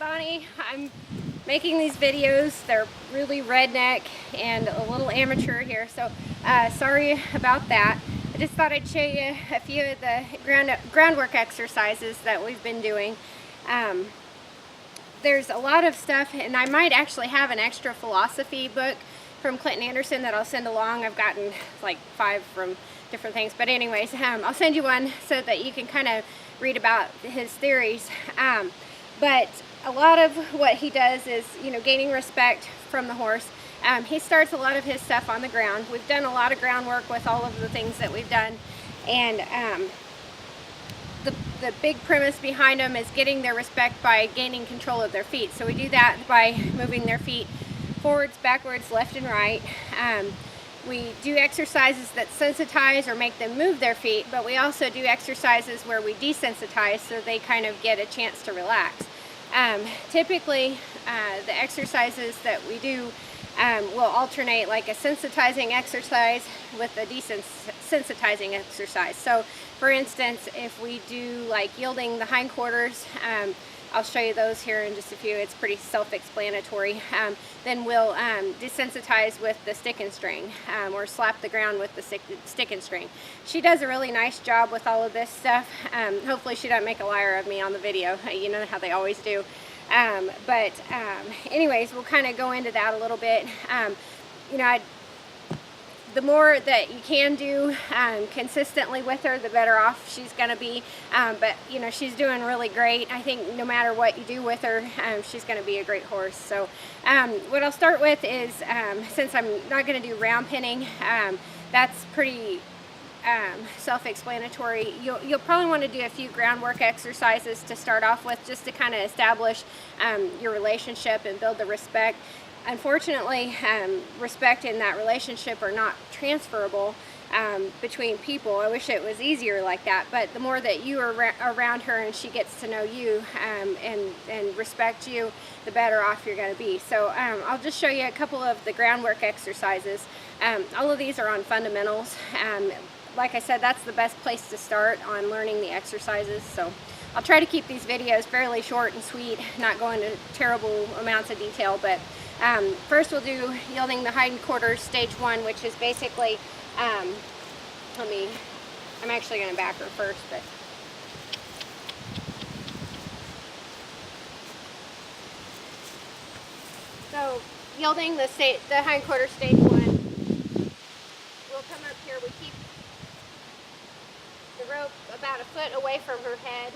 Bonnie. I'm making these videos. They're really redneck and a little amateur here, so sorry about that. I just thought I'd show you a few of the groundwork exercises that we've been doing. There's a lot of stuff, and I might actually have an extra philosophy book from Clinton Anderson that I'll send along. I've gotten like 5 from different things, but anyways, I'll send you one so that you can kind of read about his theories. But a lot of what he does is, gaining respect from the horse. He starts a lot of his stuff on the ground. We've done a lot of groundwork with all of the things that we've done, and the big premise behind them is getting their respect by gaining control of their feet. So we do that by moving their feet forwards, backwards, left and right. We do exercises that sensitize or make them move their feet, but we also do exercises where we desensitize so they kind of get a chance to relax. Typically, the exercises that we do will alternate like a sensitizing exercise with a desensitizing exercise. So for instance, if we do like yielding the hindquarters, I'll show you those here in just a few. It's pretty self-explanatory. Then we'll desensitize with the stick and string, or slap the ground with the stick and string. She does a really nice job with all of this stuff. Hopefully she doesn't make a liar of me on the video. You know how they always do. Anyways, we'll kind of go into that a little bit. The more that you can do consistently with her, the better off she's going to be. But she's doing really great. I think no matter what you do with her, she's going to be a great horse. So what I'll start with is, since I'm not going to do round pinning, that's pretty self-explanatory. You'll probably want to do a few groundwork exercises to start off with, just to kind of establish your relationship and build the respect. Unfortunately, respect and that relationship are not transferable between people. I wish it was easier like that, but the more that you are around her and she gets to know you and respect you, the better off you're going to be. So I'll just show you a couple of the groundwork exercises. All of these are on fundamentals. Like I said, that's the best place to start on learning the exercises. So I'll try to keep these videos fairly short and sweet, not go into terrible amounts of detail, but first we'll do yielding the hindquarters stage 1, which is basically, I'm actually going to back her first, but so yielding the hindquarters stage 1, we'll come up here, we keep the rope about a foot away from her head,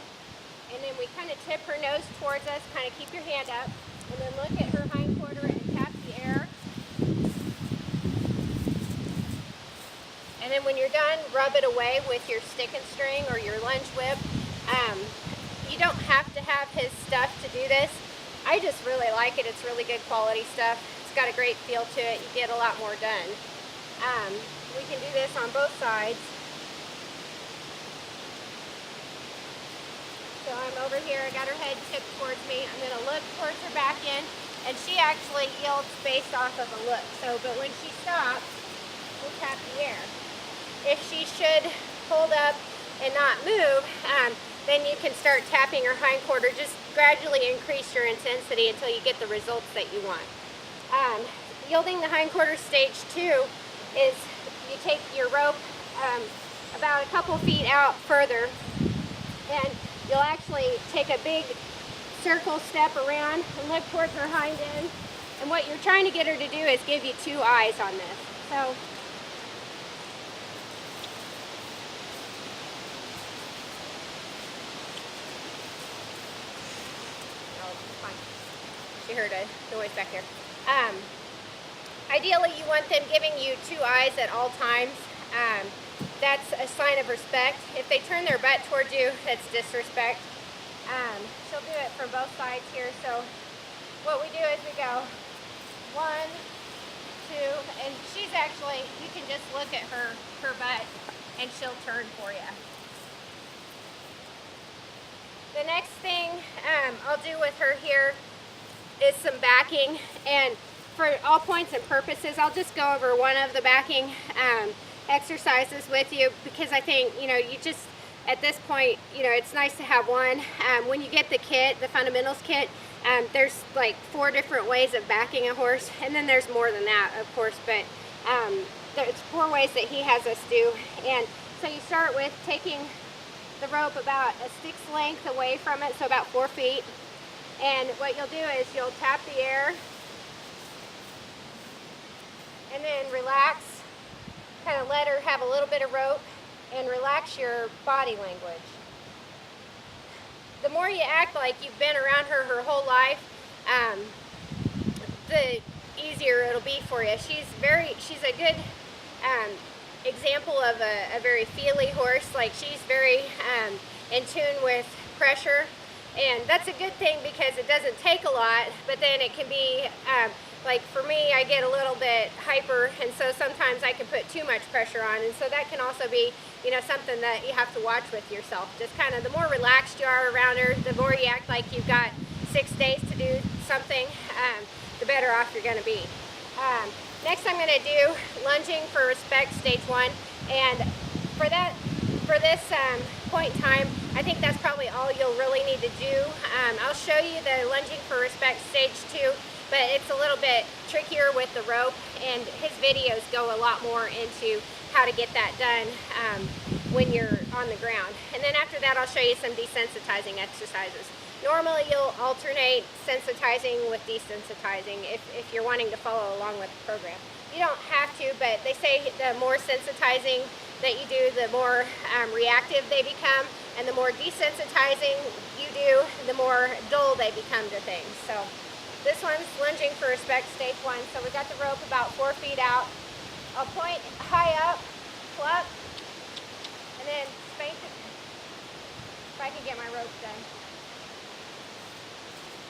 and then we kind of tip her nose towards us, kind of keep your hand up, and then look at her hindquarter and tap the air. And then when you're done, rub it away with your stick and string or your lunge whip. You don't have to have his stuff to do this. I just really like it. It's really good quality stuff. It's got a great feel to it. You get a lot more done. We can do this on both sides. So I'm over here, I got her head tipped towards me. I'm going to look towards her back end, and she actually yields based off of a look. So, but when she stops, we'll tap the air. If she should hold up and not move, then you can start tapping her hindquarter. Just gradually increase your intensity until you get the results that you want. Yielding the hindquarter stage 2 is you take your rope about a couple feet out further, and you'll actually take a big circle step around and look towards her hind end. And what you're trying to get her to do is give you 2 eyes on this. So she heard a noise back there. Ideally, you want them giving you 2 eyes at all times. That's a sign of respect. If they turn their butt towards you, that's disrespect. She'll do it from both sides here. So what we do is we go 1, 2, and she's actually, you can just look at her butt and she'll turn for you. The next thing I'll do with her here is some backing, and for all points and purposes, I'll just go over one of the backing exercises with you, because I think, you just, at this point, it's nice to have one. When you get the kit, the fundamentals kit, There's like 4 different ways of backing a horse, and then there's more than that, of course, but there's 4 ways that he has us do. And so you start with taking the rope about a stick's length away from it, so about 4 feet. And what you'll do is you'll tap the air and then relax, kind of let her have a little bit of rope and relax your body language. The more you act like you've been around her whole life, the easier it'll be for you. She's a good example of a very feely horse. Like, she's very in tune with pressure, and that's a good thing because it doesn't take a lot, but then it can be like for me, I get a little bit hyper, and so sometimes I can put too much pressure on, and so that can also be, you know, something that you have to watch with yourself. Just kind of the more relaxed you are around her, the more you act like you've got 6 days to do something, the better off you're going to be. Next, I'm going to do lunging for respect, stage 1, and for this point in time, I think that's probably all you'll really need to do. I'll show you the lunging for respect, stage 2. But it's a little bit trickier with the rope, and his videos go a lot more into how to get that done when you're on the ground. And then after that, I'll show you some desensitizing exercises. Normally, you'll alternate sensitizing with desensitizing if you're wanting to follow along with the program. You don't have to, but they say the more sensitizing that you do, the more reactive they become, and the more desensitizing you do, the more dull they become to things. So this one's lunging for respect, stage 1. So we got the rope about 4 feet out. I'll point high up, pluck, and then spank it. If I can get my ropes done.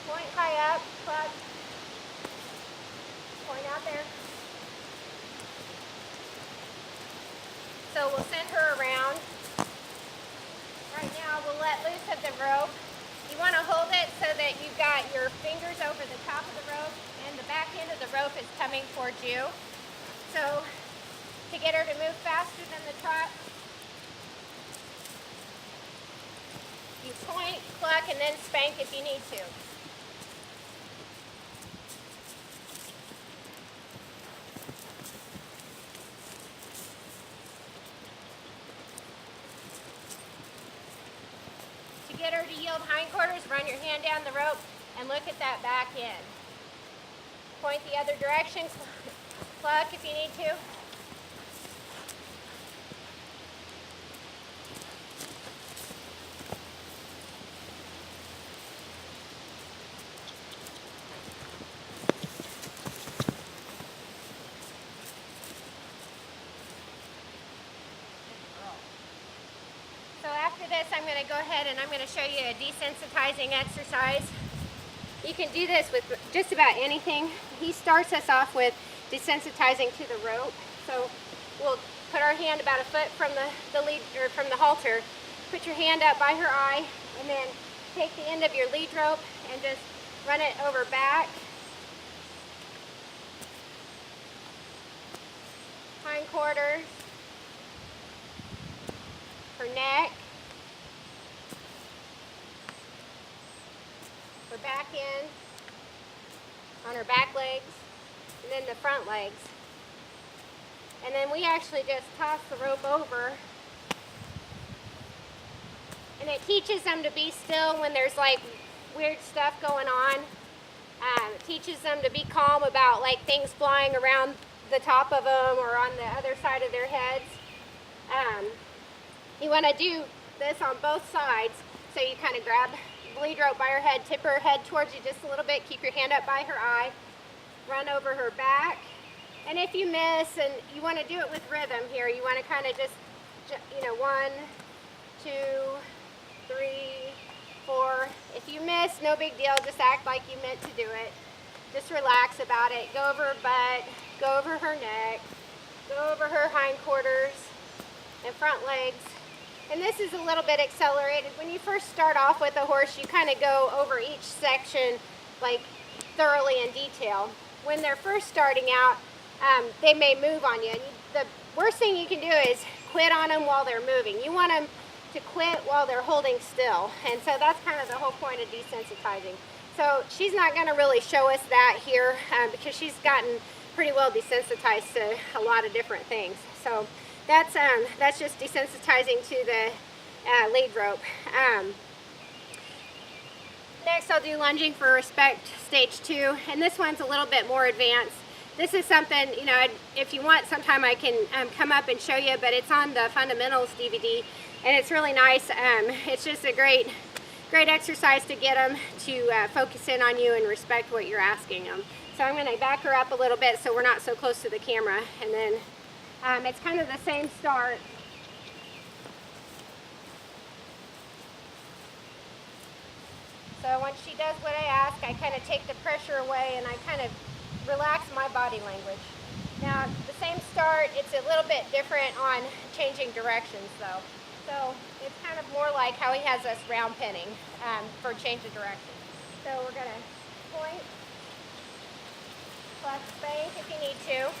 Point high up, pluck, point out there. So we'll send her around. Right now we'll let loose of the rope. You want to hold it so that you've got your fingers over the top of the rope and the back end of the rope is coming towards you. So to get her to move faster than the trot, you point, cluck, and then spank if you need to. Get her to yield hindquarters, run your hand down the rope, and look at that back end. Point the other direction, cluck if you need to. After this, I'm going to go ahead and I'm going to show you a desensitizing exercise. You can do this with just about anything. He starts us off with desensitizing to the rope. So we'll put our hand about a foot from the lead, or from the halter. Put your hand up by her eye, and then take the end of your lead rope and just run it over back, hindquarters, her neck, her back end, on her back legs, and then the front legs. And then we actually just toss the rope over, and it teaches them to be still when there's like weird stuff going on. It teaches them to be calm about like things flying around the top of them or on the other side of their heads. You want to do this on both sides, so you kind of grab the lead rope by her head, tip her head towards you just a little bit, keep your hand up by her eye, run over her back, and if you miss, and you want to do it with rhythm here, you want to kind of just, you know, 1, 2, 3, 4. If you miss, no big deal, just act like you meant to do it. Just relax about it. Go over her butt, go over her neck, go over her hindquarters and front legs. And this is a little bit accelerated. When you first start off with a horse, you kind of go over each section like thoroughly in detail. When they're first starting out, they may move on you. And the worst thing you can do is quit on them while they're moving. You want them to quit while they're holding still. And so that's kind of the whole point of desensitizing. So she's not going to really show us that here because she's gotten pretty well desensitized to a lot of different things. So that's just desensitizing to the lead rope. Next I'll do lunging for respect stage 2, and this one's a little bit more advanced. This is something, you know, if you want sometime I can come up and show you, but it's on the fundamentals DVD and it's really nice. It's just a great exercise to get them to focus in on you and respect what you're asking them. So I'm going to back her up a little bit so we're not so close to the camera, and then it's kind of the same start. So once she does what I ask, I kind of take the pressure away and I kind of relax my body language. Now, the same start, it's a little bit different on changing directions though. So it's kind of more like how he has us round pinning for change of direction. So we're going to point, plus spank if you need to.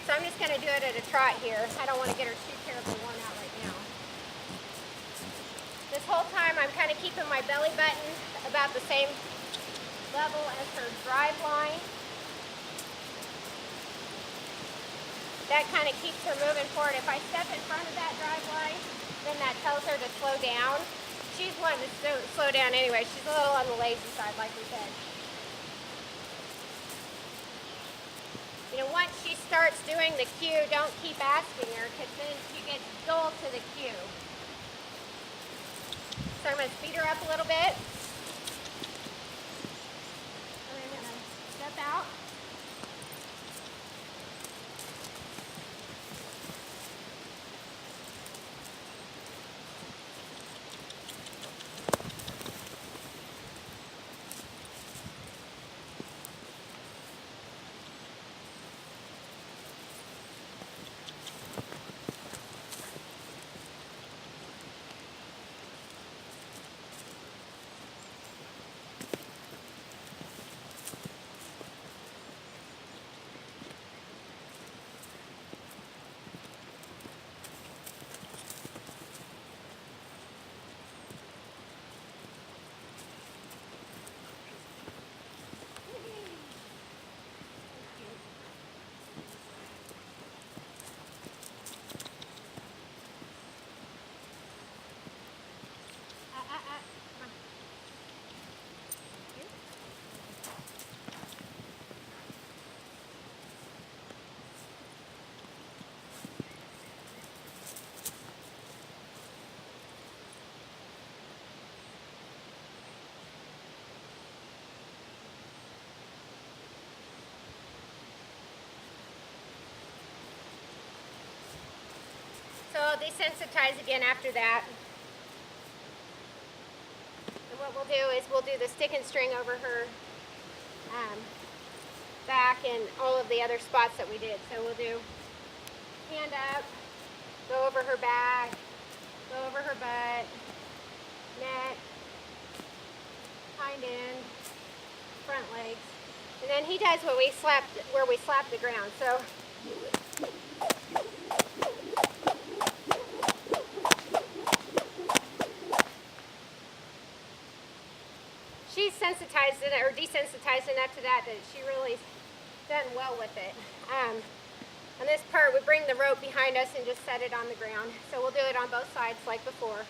So I'm just going to do it at a trot here. I don't want to get her too terribly worn out right now. This whole time I'm kind of keeping my belly button about the same level as her drive line. That kind of keeps her moving forward. If I step in front of that drive line, then that tells her to slow down. She's wanting to slow down anyway. She's a little on the lazy side, like we said. You know, once she starts doing the cue, don't keep asking her, because then she gets dull to the cue. So I'm going to speed her up a little bit. And I'm going to step out. So I'll desensitize again after that. And what we'll do is we'll do the stick and string over her back and all of the other spots that we did. So we'll do hand up, go over her back, go over her butt, neck, hind end, front legs. And then he does what we slapped, where we slap the ground. So she's sensitized or desensitized enough to that she really's done well with it. On this part, we bring the rope behind us and just set it on the ground. So we'll do it on both sides like before.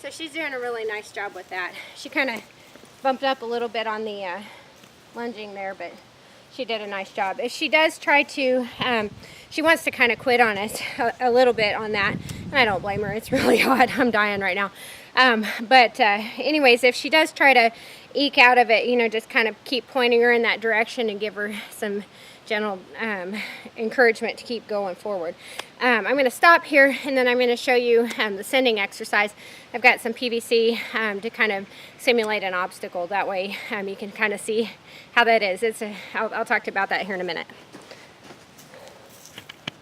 So she's doing a really nice job with that. She kind of bumped up a little bit on the lunging there, but she did a nice job. If she does try to, she wants to kind of quit on us a little bit on that. And I don't blame her. It's really hot. I'm dying right now. Anyways, if she does try to eke out of it, you know, just kind of keep pointing her in that direction and give her some gentle encouragement to keep going forward. I'm going to stop here and then I'm going to show you the sending exercise. I've got some PVC to kind of simulate an obstacle. That way you can kind of see how that is. I'll talk to you about that here in a minute.